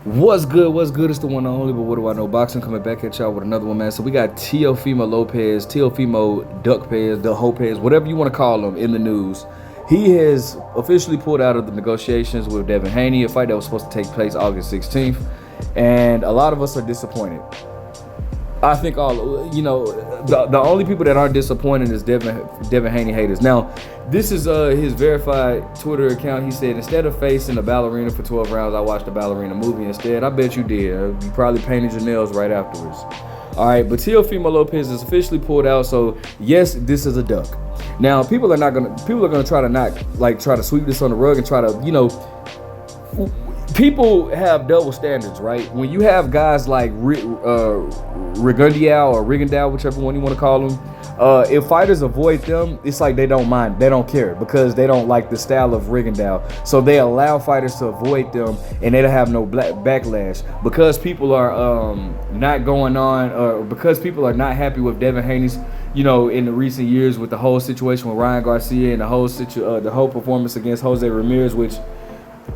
What's good? What's good? It's the one and only, but what do I know? Boxing coming back at y'all with another one, man. So we got Teofimo Lopez, Teofimo Duckpez, the Hopez, whatever you want to call him, in the news. He has officially pulled out of the negotiations with Devin Haney, a fight that was supposed to take place August 16th, and a lot of us are disappointed. I think the only people that aren't disappointed is Devin Haney haters. Now, this is his verified Twitter account. He said, instead of facing a ballerina for 12 rounds, I watched a ballerina movie instead. I bet you did. You probably painted your nails right afterwards. All right, but Teofimo Lopez is officially pulled out. So yes, this is a duck. Now, people are gonna try to sweep this on the rug and try to, people have double standards, right? When you have guys like Rigondeaux or Rigondeaux, whichever one you want to call them, if fighters avoid them, it's like they don't mind, they don't care, because they don't like the style of Rigondeaux. So they allow fighters to avoid them, and they don't have no backlash because people are not going on, or because people are not happy with Devin Haney's, in the recent years with the whole situation with Ryan Garcia and the whole performance against Jose Ramirez, which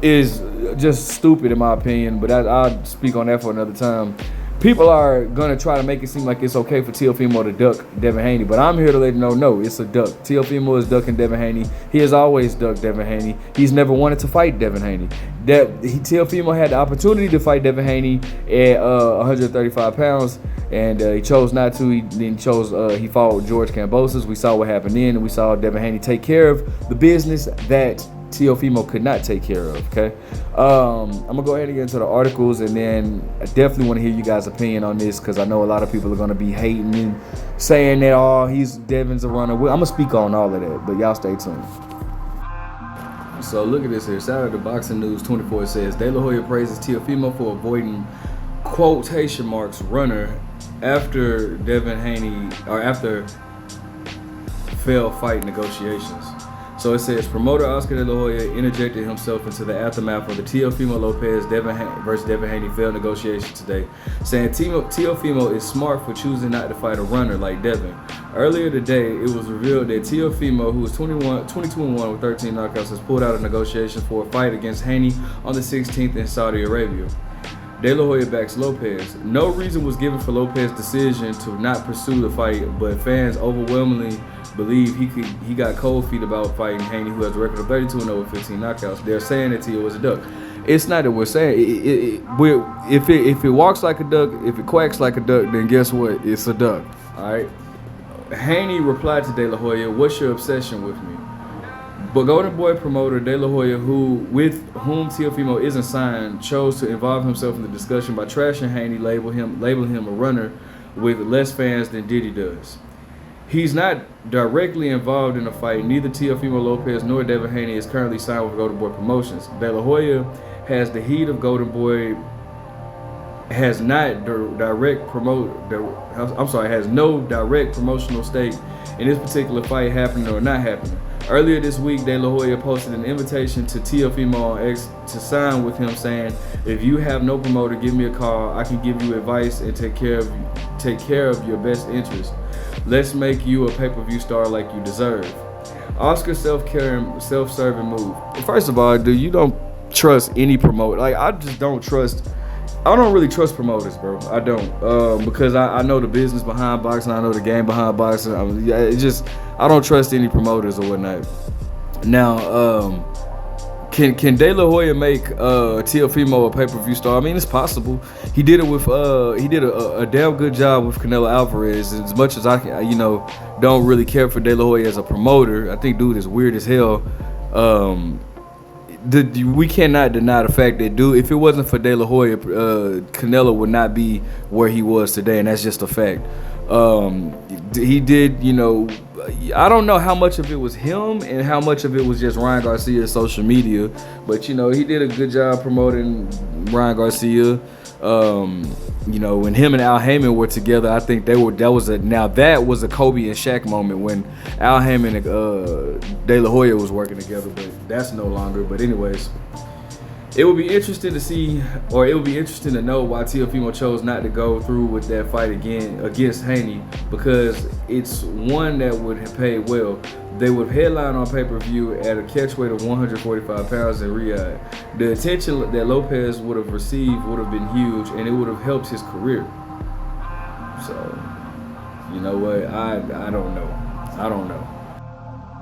is just stupid in my opinion, but I'll speak on that for another time. People are gonna try to make it seem like it's okay for Teofimo to duck Devin Haney, but I'm here to let you know, no, it's a duck. Teofimo is ducking Devin Haney. He has always ducked Devin Haney. He's never wanted to fight Devin Haney. Teofimo had the opportunity to fight Devin Haney at 135 pounds, and he chose not to. He fought George Kambosos. We saw what happened then, and we saw Devin Haney take care of the business that Teofimo could not take care of. Okay, I'm gonna go ahead and get into the articles, and then I definitely want to hear you guys' opinion on this, because I know a lot of people are gonna be hating and saying that Devin's a runner. I'm gonna speak on all of that, but y'all stay tuned. So look at this here. Saturday Boxing News 24 says De La Hoya praises Teofimo for avoiding quotation marks runner after Devin Haney after failed fight negotiations. So it says promoter Oscar De La Hoya interjected himself into the aftermath of the Teofimo Lopez versus Devin Haney failed negotiation today, saying Teofimo is smart for choosing not to fight a runner like Devin. Earlier today, it was revealed that Teofimo, who was 22-1 with 13 knockouts, has pulled out of negotiations for a fight against Haney on the 16th in Saudi Arabia. De La Hoya backs Lopez. No reason was given for Lopez's decision to not pursue the fight, but fans overwhelmingly believe he got cold feet about fighting Haney, who has a record of 32-0 with 15 knockouts. They're saying that Teo was a duck. It's not that we're saying if it walks like a duck, if it quacks like a duck, then guess what? It's a duck. All right. Haney replied to De La Hoya, "What's your obsession with me?" But Golden Boy promoter De La Hoya, with whom Teofimo isn't signed, chose to involve himself in the discussion by trashing Haney, labeling him a runner with less fans than Diddy does. He's not directly involved in the fight. Neither Teofimo Lopez nor Devin Haney is currently signed with Golden Boy Promotions. De La Hoya has the heat of Golden Boy, has no direct promotional stake in this particular fight happening or not happening. Earlier this week, De La Hoya posted an invitation to Teofimo on X to sign with him, saying, "If you have no promoter, give me a call. I can give you advice and take care of your best interest. Let's make you a pay-per-view star like you deserve." Oscar's self-serving move. First of all, dude, you don't trust any promoter. Like, I don't really trust promoters, bro. I don't, because I know the business behind boxing. I know the game behind boxing. I don't trust any promoters or whatnot. Now, can De La Hoya make Teofimo a pay-per-view star? I mean, it's possible. He did it with he did a damn good job with Canelo Alvarez. As much as I don't really care for De La Hoya as a promoter, I think dude is weird as hell. We cannot deny the fact that, dude, if it wasn't for De La Hoya, Canelo would not be where he was today, and that's just a fact. He did, I don't know how much of it was him and how much of it was just Ryan Garcia's social media, but he did a good job promoting Ryan Garcia. When him and Al Heyman were together, I think that was a Kobe and Shaq moment when Al Heyman and De La Hoya was working together, but that's no longer. But anyways, It would be interesting to see, or it would be interesting to know why Teofimo chose not to go through with that fight again against Haney, because it's one that would have paid well. They would headline on pay-per-view at a catch weight of 145 pounds in Riyadh. The attention that Lopez would have received would have been huge, and it would have helped his career. So, you know what? I don't know. I don't know.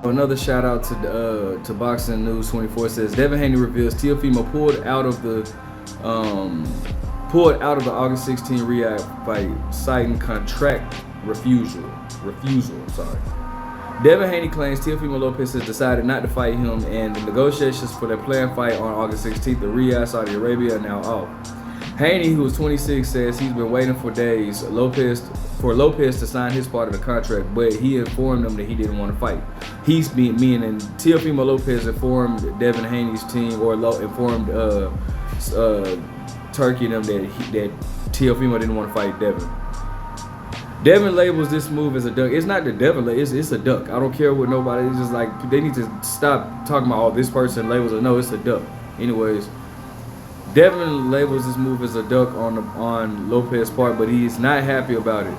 Another shout out to Boxing News 24 says Devin Haney reveals Teofimo pulled out of the August 16 Riyadh fight, citing contract refusal. Devin Haney claims Teofimo Lopez has decided not to fight him, and the negotiations for their planned fight on August 16th in Riyadh, Saudi Arabia, are now off. Haney, who is 26, says he's been waiting for days for Lopez to sign his part of the contract, but he informed them that he didn't want to fight. Meaning Teofimo Lopez informed Devin Haney's team, or informed Turkey and them that Teofimo didn't want to fight Devin. Devin labels this move as a duck. It's not the Devin, it's a duck. I don't care what nobody. It's just like they need to stop talking about, oh, this person labels it. No, it's a duck. Anyways, Devin labels this move as a duck on Lopez's part, but he's not happy about it.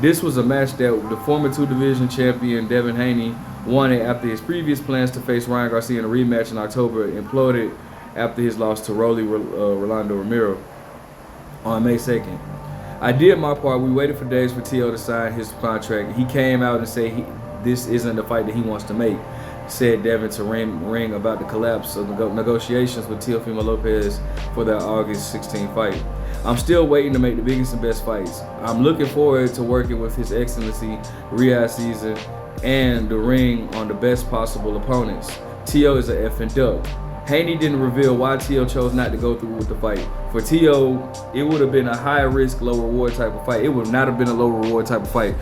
This was a match that the former 2-division champion Devin Haney wanted after his previous plans to face Ryan Garcia in a rematch in October imploded after his loss to Rolando Romero on May 2nd. I did my part. We waited for days for Teo to sign his contract. He came out and said this isn't the fight that he wants to make, said Devin to Ring about the collapse of negotiations with Teofimo Lopez for their August 16 fight. I'm still waiting to make the biggest and best fights. I'm looking forward to working with His Excellency Riyadh Season and the Ring on the best possible opponents. Teo is a effing duck. Haney didn't reveal why Teo chose not to go through with the fight. For Teo, it would have been a high risk, low reward type of fight. It would not have been a low reward type of fight.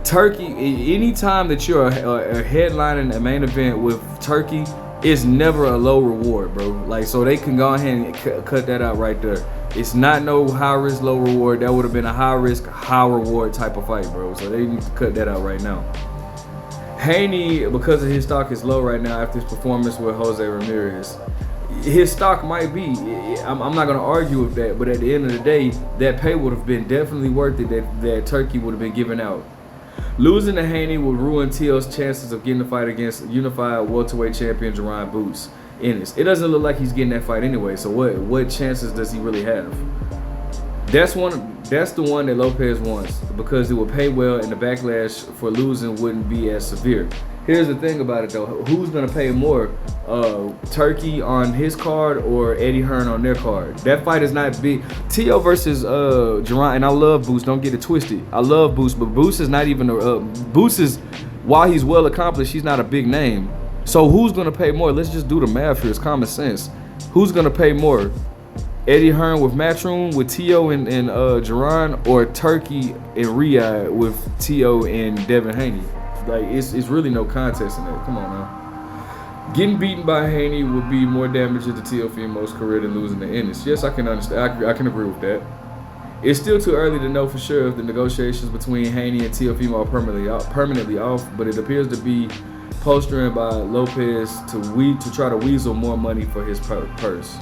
Turkey, anytime that you're a headlining a main event with Turkey, it's never a low reward, bro. Like, so they can go ahead and cut that out right there. It's not no high risk, low reward. That would have been a high risk, high reward type of fight, bro. So they need to cut that out right now. Haney, because of his stock is low right now after his performance with Jose Ramirez. His stock might be, I'm not going to argue with that, but at the end of the day, that pay would have been definitely worth it that Turkey would have been given out. Losing to Haney would ruin Teo's chances of getting the fight against unified welterweight champion Jerron Boots Ennis. It doesn't look like he's getting that fight anyway, so what chances does he really have? That's the one that Lopez wants, because it would pay well and the backlash for losing wouldn't be as severe. Here's the thing about it though, who's gonna pay more? Turkey on his card or Eddie Hearn on their card? That fight is not big. Teo versus Jerron, and I love Boots, don't get it twisted. I love Boots, but Boots is not even Boots is, while he's well accomplished, he's not a big name. So who's gonna pay more? Let's just do the math here, it's common sense. Who's gonna pay more? Eddie Hearn with Matchroom with Teo and Jerron, or Turkey and Riyadh with Teo and Devin Haney? Like, it's really no contest in that. Come on now. Getting beaten by Haney would be more damaging to Teofimo's career than losing to Ennis. Yes, I can understand. I can agree with that. It's still too early to know for sure if the negotiations between Haney and Teofimo are permanently off, but it appears to be posturing by Lopez to try to weasel more money for his purse.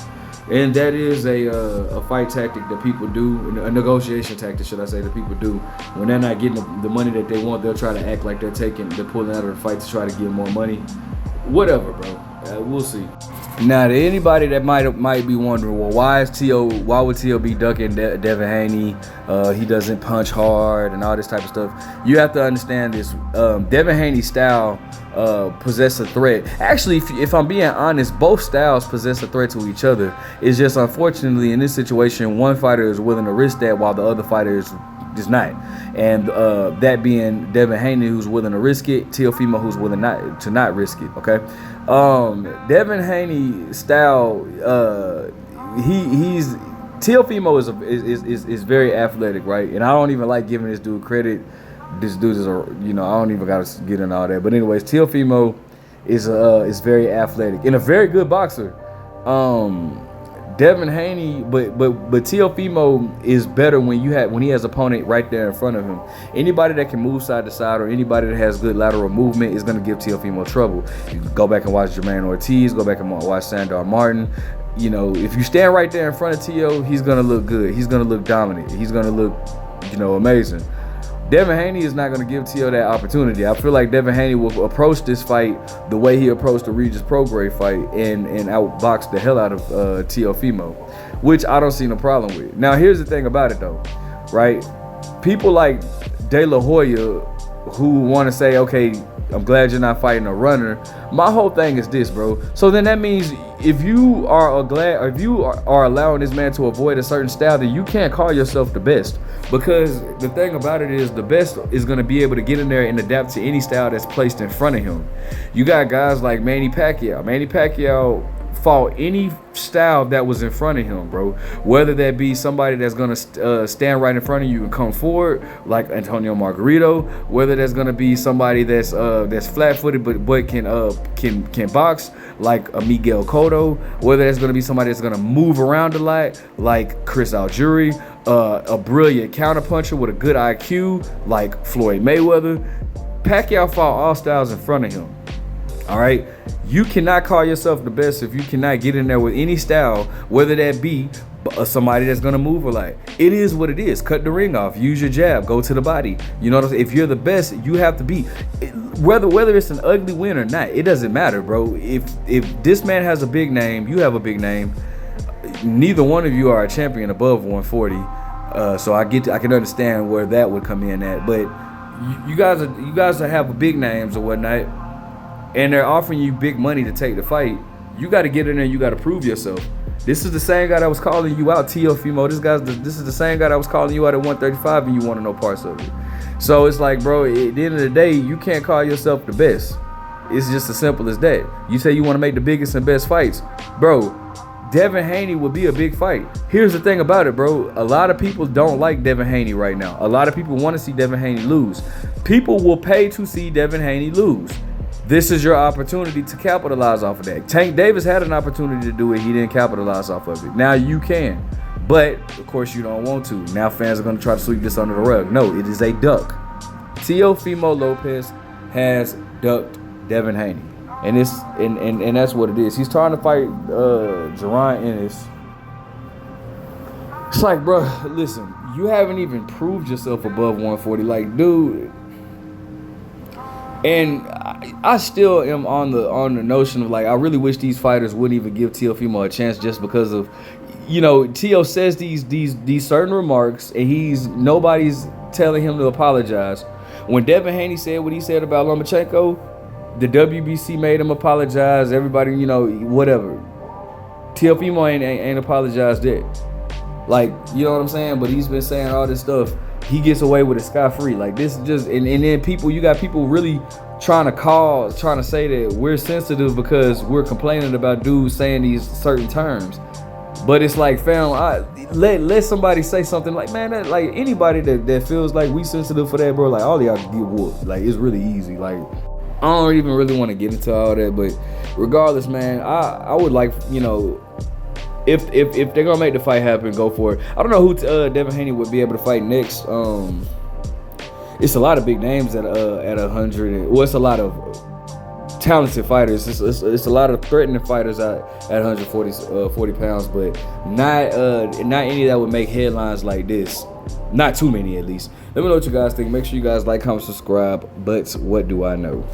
And that is a fight tactic that people do, a negotiation tactic, should I say, that people do. When they're not getting the money that they want, they'll try to act like they're pulling out of the fight to try to get more money. Whatever, bro. We'll see. Now, to anybody that might be wondering, well, why would Teo be ducking Devin Haney? He doesn't punch hard and all this type of stuff. You have to understand this. Devin Haney's style possess a threat. Actually, if I'm being honest, both styles possess a threat to each other. It's just, unfortunately, in this situation, one fighter is willing to risk that while the other fighter is not. And that being Devin Haney, who's willing to risk it, Teofimo, who's willing to not risk it. Okay. Devin Haney style, Teofimo is very athletic, right? And I don't even like giving this dude credit. This dude is I don't even gotta get in all that. But anyways, Teofimo is very athletic and a very good boxer. Devin Haney, but Teofimo is better when he has opponent right there in front of him. Anybody that can move side to side or anybody that has good lateral movement is going to give Teofimo trouble. You can go back and watch Jermaine Ortiz, go back and watch Sandor Martin. you know, if you stand right there in front of Teo, he's gonna look good. He's gonna look dominant. He's gonna look, you know, amazing. Devin Haney is not gonna give Teo that opportunity. I feel like Devin Haney will approach this fight the way he approached the Regis Prograis fight and outbox the hell out of Teofimo, which I don't see no problem with. Now, here's the thing about it though, right? People like De La Hoya who want to say, okay, I'm glad you're not fighting a runner. My whole thing is this, bro. So then that means if you are allowing this man to avoid a certain style, then you can't call yourself the best. Because the thing about it is the best is going to be able to get in there and adapt to any style that's placed in front of him. You got guys like Manny Pacquiao. Manny Pacquiao fought any style that was in front of him, bro. Whether that be somebody that's gonna stand right in front of you and come forward, like Antonio Margarito. Whether that's gonna be somebody that's flat-footed but can box, like a Miguel Cotto. Whether that's gonna be somebody that's gonna move around a lot, like Chris Algieri. A brilliant counterpuncher with a good IQ, like Floyd Mayweather. Pacquiao fought all styles in front of him. All right, you cannot call yourself the best if you cannot get in there with any style, whether that be somebody that's gonna move or like. It is what it is. Cut the ring off. Use your jab. Go to the body. You know what I'm saying? If you're the best, you have to be. Whether it's an ugly win or not, it doesn't matter, bro. If this man has a big name, you have a big name. Neither one of you are a champion above 140, so I can understand where that would come in at. But you guys have big names or whatnot, and they're offering you big money to take the fight. You got to get in there. You got to prove yourself. This is the same guy that was calling you out, Teofimo. This is the same guy that was calling you out at 135, and you want to know parts of it. So it's like, bro, at the end of the day, you can't call yourself the best. It's just as simple as that. You say you want to make the biggest and best fights, bro. Devin Haney would be a big fight. Here's the thing about it, bro. A lot of people don't like Devin Haney right now. A lot of people want to see Devin Haney lose. People will pay to see Devin Haney lose. This is your opportunity to capitalize off of that. Tank Davis had an opportunity to do it. He didn't capitalize off of it. Now you can. But, of course, you don't want to. Now fans are going to try to sweep this under the rug. No, it is a duck. Teofimo Lopez has ducked Devin Haney. And that's what it is. He's trying to fight Jaron Ennis. It's like, bro, listen, you haven't even proved yourself above 140. Like, dude. And I still am on the notion of, like, I really wish these fighters wouldn't even give Teofimo a chance just because of, you know, Teo says these certain remarks and nobody's telling him to apologize. When Devin Haney said what he said about Lomachenko, the WBC made him apologize. Everybody, you know, whatever. Teofimo ain't apologized yet. Like, you know what I'm saying? But he's been saying all this stuff. He gets away with it scot-free. Like, this is just, and then you got people really trying to say that we're sensitive because we're complaining about dudes saying these certain terms. But it's like, fam, let somebody say something like, man, that, like, anybody that feels like we sensitive for that, bro, like, all y'all get whooped. Like, it's really easy. Like, I don't even really want to get into all that, but regardless, man, I would like, you know, if they're gonna make the fight happen, go for it. I don't know who Devin Haney would be able to fight next. It's a lot of big names at 100. Well, it's a lot of talented fighters. It's a lot of threatening fighters at 140 pounds, but not any that would make headlines like this. Not too many, at least. Let me know what you guys think. Make sure you guys like, comment, subscribe. But what do I know?